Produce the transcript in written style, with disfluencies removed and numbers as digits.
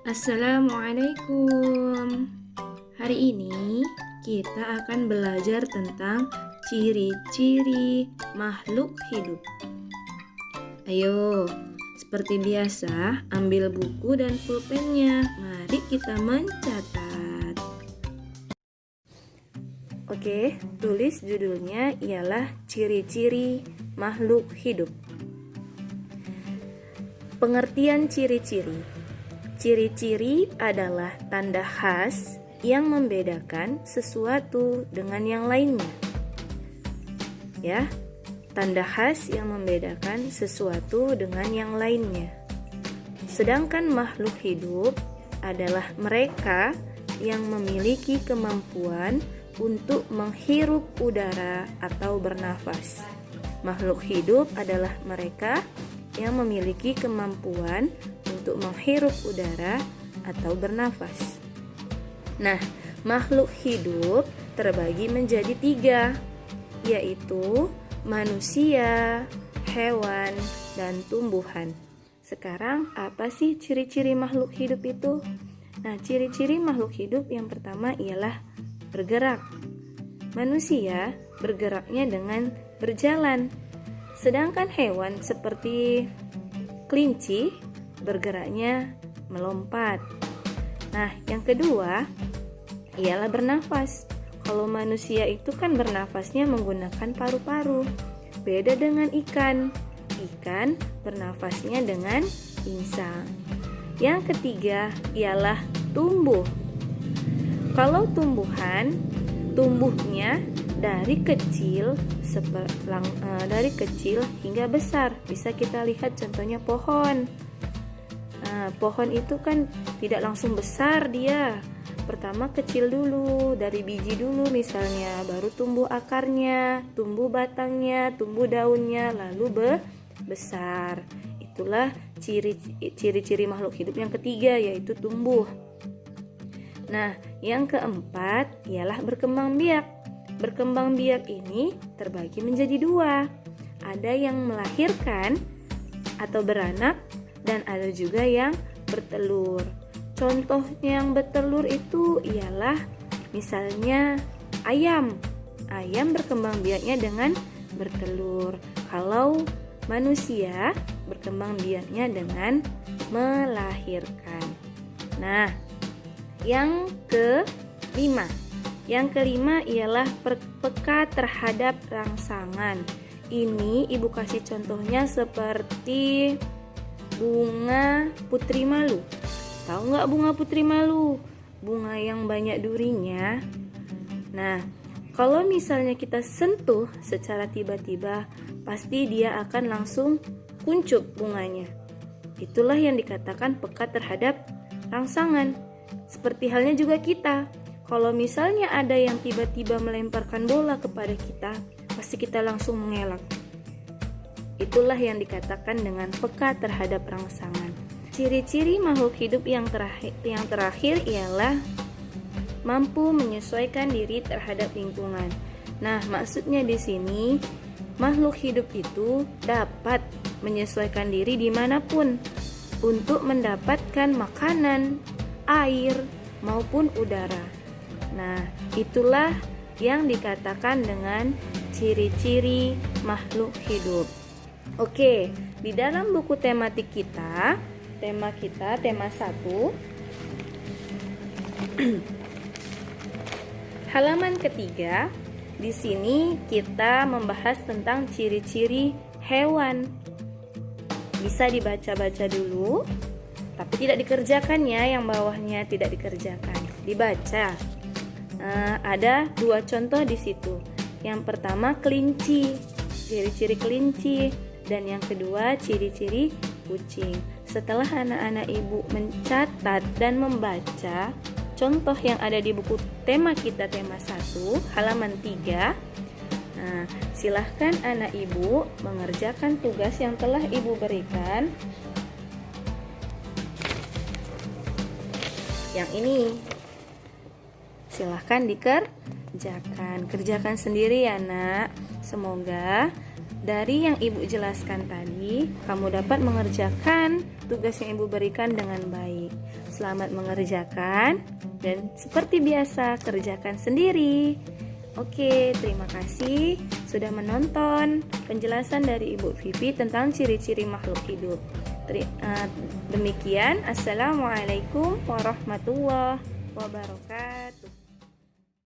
Assalamualaikum. Hari ini kita akan belajar tentang ciri-ciri makhluk hidup. Ayo, seperti biasa, ambil buku dan pulpennya. Mari kita mencatat. Oke, tulis judulnya ialah ciri-ciri makhluk hidup. Pengertian ciri-ciri. Ciri-ciri adalah tanda khas yang membedakan sesuatu dengan yang lainnya. Ya, tanda khas yang membedakan sesuatu dengan yang lainnya. Sedangkan makhluk hidup adalah mereka yang memiliki kemampuan untuk menghirup udara atau bernafas. Makhluk hidup adalah mereka yang memiliki kemampuan untuk menghirup udara atau bernafas. Nah, makhluk hidup terbagi menjadi 3, yaitu manusia, hewan, dan tumbuhan. Sekarang, apa sih ciri-ciri makhluk hidup itu? Nah, ciri-ciri makhluk hidup yang pertama ialah bergerak. Manusia bergeraknya dengan berjalan, sedangkan hewan seperti kelinci bergeraknya melompat. Nah, yang kedua ialah bernafas. Kalau manusia itu kan bernafasnya menggunakan paru-paru. Beda dengan ikan. Ikan bernafasnya dengan insang. Yang ketiga ialah tumbuh. Kalau tumbuhan, tumbuhnya dari kecil hingga besar. Bisa kita lihat contohnya pohon. Nah, pohon itu kan tidak langsung besar dia. Pertama kecil dulu, dari biji dulu misalnya, baru tumbuh akarnya, tumbuh batangnya, tumbuh daunnya, lalu besar. Itulah ciri-ciri makhluk hidup yang ketiga, yaitu tumbuh. Nah, yang keempat ialah berkembang biak. Berkembang biak ini terbagi menjadi 2. Ada yang melahirkan atau beranak, dan ada juga yang bertelur. Contoh yang bertelur itu ialah misalnya ayam. Ayam berkembang biaknya dengan bertelur. Kalau manusia berkembang biaknya dengan melahirkan. Nah, yang kelima. Yang kelima ialah peka terhadap rangsangan. Ini ibu kasih contohnya seperti bunga putri malu. Tahu nggak bunga putri malu? Bunga yang banyak durinya. Nah, kalau misalnya kita sentuh secara tiba-tiba, pasti dia akan langsung kuncup bunganya. Itulah yang dikatakan peka terhadap rangsangan. Seperti halnya juga kita. Kalau misalnya ada yang tiba-tiba melemparkan bola kepada kita, pasti kita langsung mengelak. Itulah yang dikatakan dengan peka terhadap rangsangan. Ciri-ciri makhluk hidup yang terakhir ialah mampu menyesuaikan diri terhadap lingkungan. Nah, maksudnya di sini makhluk hidup itu dapat menyesuaikan diri dimanapun untuk mendapatkan makanan, air, maupun udara. Nah, itulah yang dikatakan dengan ciri-ciri makhluk hidup. Oke, di dalam buku tematik kita, tema 1, halaman ketiga, di sini kita membahas tentang ciri-ciri hewan. Bisa dibaca-baca dulu, tapi tidak dikerjakan ya, yang bawahnya tidak dikerjakan. Dibaca. Ada 2 contoh di situ. Yang pertama kelinci, ciri-ciri kelinci. Dan yang kedua ciri-ciri kucing. Setelah anak-anak ibu mencatat dan membaca contoh yang ada di buku tema kita, tema 1, halaman 3, silahkan anak ibu mengerjakan tugas yang telah ibu berikan. Yang ini silahkan dikerjakan. Kerjakan sendiri ya nak. Semoga Dari yang Ibu jelaskan tadi, kamu dapat mengerjakan tugas yang Ibu berikan dengan baik. Selamat mengerjakan dan seperti biasa kerjakan sendiri. Oke, terima kasih sudah menonton penjelasan dari Ibu Vivi tentang ciri-ciri makhluk hidup. Demikian, Assalamualaikum warahmatullahi wabarakatuh.